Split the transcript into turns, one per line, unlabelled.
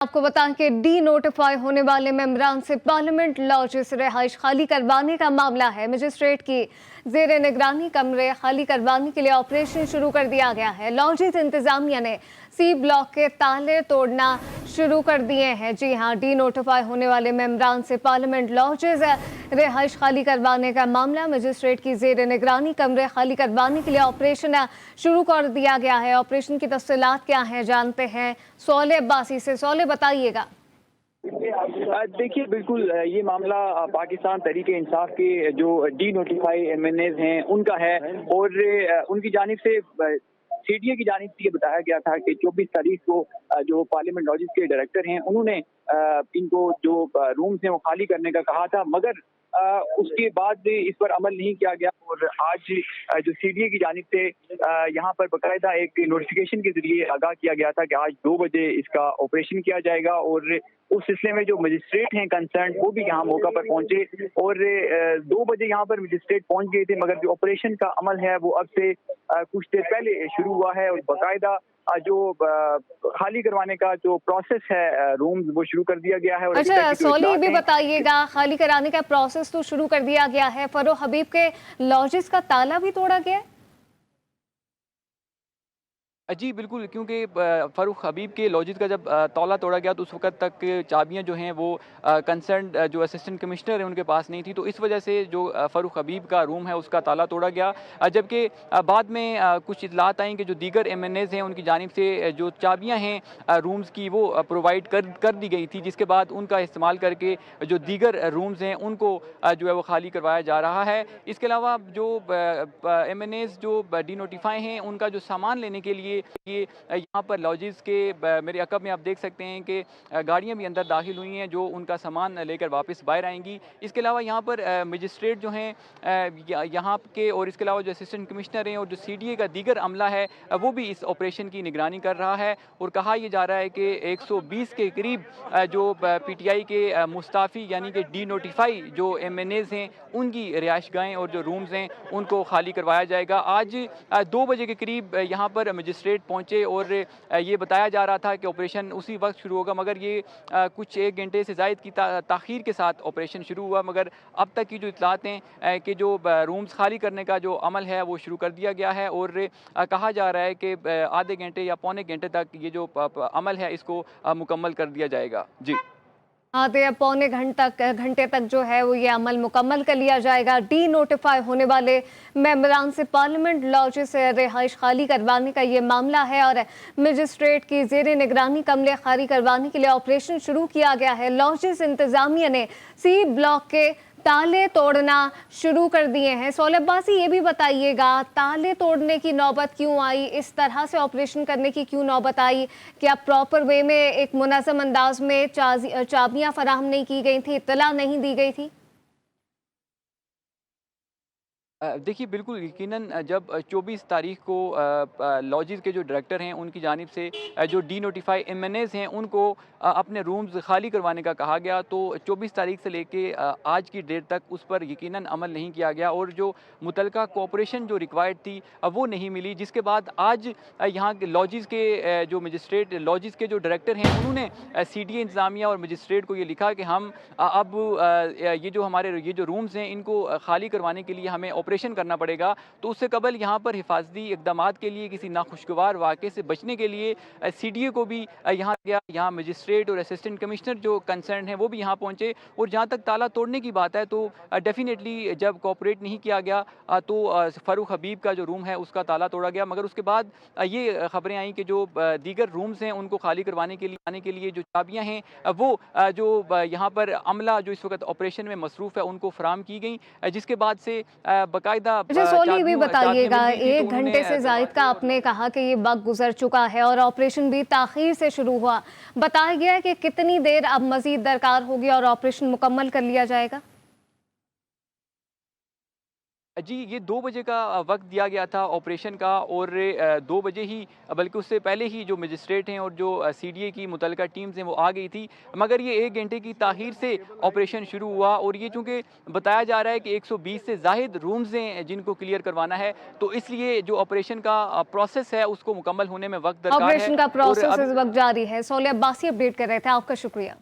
आपको बताएं कि डी नोटिफाई होने वाले मेंबरान से पार्लियामेंट लॉज रिहाइश खाली करवाने का मामला है। मजिस्ट्रेट की जेर निगरानी कमरे खाली करवाने के लिए ऑपरेशन शुरू कर दिया गया है। लॉजेस इंतजामिया ने सी ब्लॉक के ताले तोड़ना शुरू कर दिए हैं। जी हां, डी नोटिफाई होने वाले मेंबरान से पार्लियामेंट लॉजेस रिहाइश खाली करवाने का मामला। मजिस्ट्रेट की जेर निगरानी कमरे खाली करवाने के लिए ऑपरेशन शुरू कर दिया गया है। ऑपरेशन की तफसीलात क्या है जानते हैं सौले अब्बासी से। सौले बताइएगा।
देखिए, बिल्कुल ये मामला पाकिस्तान तहरीक इंसाफ के जो डी नोटिफाई एमएनएज हैं उनका है और उनकी जानिब से सीडीए की जानिब से ये बताया गया था कि 24 तारीख को जो पार्लियामेंट लॉजेस के डायरेक्टर हैं उन्होंने इनको जो रूम्स हैं वो खाली करने का कहा था, मगर उसके बाद इस पर अमल नहीं किया गया और आज जो सीडीए की जानिब से यहाँ पर बाकायदा एक नोटिफिकेशन के जरिए आगाह किया गया था कि आज 2 बजे इसका ऑपरेशन किया जाएगा और उस सिलसिले में जो मजिस्ट्रेट हैं कंसर्न वो भी यहाँ मौका पर पहुंचे और 2 बजे यहाँ पर मजिस्ट्रेट पहुंच गए थे, मगर जो ऑपरेशन का अमल है वो अब से कुछ देर पहले शुरू हुआ है और बाकायदा जो खाली करवाने का जो प्रोसेस है रूम्स वो शुरू कर दिया गया है। और
अच्छा सौली भी बताइएगा, खाली कराने का प्रोसेस तो शुरू कर दिया गया है, फरोख हबीब के लॉजेस का ताला भी तोड़ा गया है?
जी बिल्कुल, क्योंकि फ़ारूक हबीब के लॉजिस का जब ताला तोड़ा गया तो उस वक़्त तक चाबियां जो हैं वो कंसर्न जो असिस्टेंट कमिश्नर है उनके पास नहीं थी, तो इस वजह से जो फ़ारूक हबीब का रूम है उसका ताला तोड़ा गया। जबकि बाद में कुछ इतलात आई कि जो दीगर एमएनएज़ हैं उनकी जानिब से जो चाबियां हैं रूम्स की वो प्रोवाइड कर दी गई थी, जिसके बाद उनका इस्तेमाल करके जो दीगर रूम्स हैं उनको जो है वो खाली करवाया जा रहा है। इसके अलावा जो एमएनएज़ जो डी नोटिफाई हैं उनका जो सामान लेने के लिए ये यहाँ पर लॉजिस के मेरे अकब में आप देख सकते हैं कि गाड़ियाँ भी अंदर दाखिल हुई हैं जो उनका सामान लेकर वापस बाहर आएंगी। इसके अलावा यहाँ पर मजिस्ट्रेट जो हैं यहाँ के और इसके अलावा जो असिस्टेंट कमिश्नर हैं और जो सीडीए का दीगर अमला है वो भी इस ऑपरेशन की निगरानी कर रहा है और कहा यह जा रहा है कि 120 के करीब जो पीटीआई के मुस्ताफ़ी यानी कि डी नोटिफाई जो एमएनएज़ हैं उनकी रिहाइशगाहें और जो रूम्स हैं उनको खाली करवाया जाएगा। आज 2 बजे के करीब यहाँ पर मजिस्ट्रेट पहुंचे और ये बताया जा रहा था कि ऑपरेशन उसी वक्त शुरू होगा, मगर ये कुछ 1 घंटे से ज़ायद की ताख़ीर के साथ ऑपरेशन शुरू हुआ। मगर अब तक की जो इतलात हैं कि जो रूम्स खाली करने का जो अमल है वो शुरू कर दिया गया है और कहा जा रहा है कि आधे घंटे या पौने घंटे तक ये जो अमल है इसको मुकम्मल कर दिया जाएगा। जी
आधे पौने घंटे तक जो है वो ये अमल मुकम्मल कर लिया जाएगा। डी नोटिफाई होने वाले मेंबरान से पार्लियामेंट लॉजेस से रिहाइश खाली करवाने का ये मामला है और मजिस्ट्रेट की जेर निगरानी कमरे खाली करवाने के लिए ऑपरेशन शुरू किया गया है। लॉजेस इंतजामिया ने सी ब्लॉक के ताले तोड़ना शुरू कर दिए हैं। सौले अब्बासी ये भी बताइएगा, ताले तोड़ने की नौबत क्यों आई, इस तरह से ऑपरेशन करने की क्यों नौबत आई? क्या प्रॉपर वे में एक मुनज़्ज़म अंदाज में चाबियां फराहम नहीं की गई थी, इत्तला नहीं दी गई थी?
देखिए बिल्कुल यकीनन जब 24 तारीख को लॉजिस के जो डायरेक्टर हैं उनकी जानिब से जो डी नोटिफाई एमएनएज़ हैं उनको अपने रूम्स खाली करवाने का कहा गया, तो 24 तारीख से लेके आज की डेट तक उस पर यकीनन अमल नहीं किया गया और जो मुतलका कोऑपरेशन जो रिक्वायर्ड थी वो नहीं मिली, जिसके बाद आज यहाँ के लॉजिस के जो मजिस्ट्रेट लॉजिस के जो डायरेक्टर हैं उन्होंने सीडीए इंतज़ामिया और मजिस्ट्रेट को ये लिखा कि हम अब ये जो हमारे ये जो रूम्स हैं इनको खाली करवाने के लिए हमें ऑपरेशन करना पड़ेगा। तो उससे कबल यहाँ पर हिफाजती इक़दामात के लिए किसी नाखुशगवार वाक़े से बचने के लिए सीडीए को भी यहाँ गया, यहाँ मजिस्ट्रेट और असिस्टेंट कमिश्नर जो कंसर्न है वो भी यहाँ पहुँचे और जहाँ तक ताला तोड़ने की बात है तो डेफिनेटली जब कोऑपरेट नहीं किया गया तो फ़ारूक हबीब का जो रूम है उसका ताला तोड़ा गया, मगर उसके बाद ये खबरें आई कि जो दीगर रूम्स हैं उनको खाली करवाने के लिए आने के लिए जो चाबियाँ हैं वो जो यहाँ पर अमला जो इस वक्त ऑपरेशन में मसरूफ़ है उनको फराम की गई, जिसके बाद से बाकायदा
सोली भी बताइएगा, 1 घंटे से जायद का आपने कहा कि ये वक्त गुजर चुका है और ऑपरेशन भी ताखीर से शुरू हुआ, बताया गया है कि कितनी देर अब मजीद दरकार होगी और ऑपरेशन मुकम्मल कर लिया जाएगा?
जी, ये 2 बजे का वक़्त दिया गया था ऑपरेशन का, और 2 बजे ही, बल्कि उससे पहले ही जो मजिस्ट्रेट हैं और जो सीडीए की मुतल्लिका टीम्स हैं वो आ गई थी। मगर ये 1 घंटे की ताख़ीर से ऑपरेशन शुरू हुआ, और ये चूँकि बताया जा रहा है कि 120 से ज़ाहिद रूम्स हैं जिनको क्लियर करवाना है, तो इसलिए जो ऑपरेशन का प्रोसेस है उसको मुकम्मल होने में वक़्त दरकार है।
ऑपरेशन का
और
प्रोसेस
अब
इस वक्त जारी है। सोले अब्बासी अपडेट कर रहे थे, आपका शुक्रिया।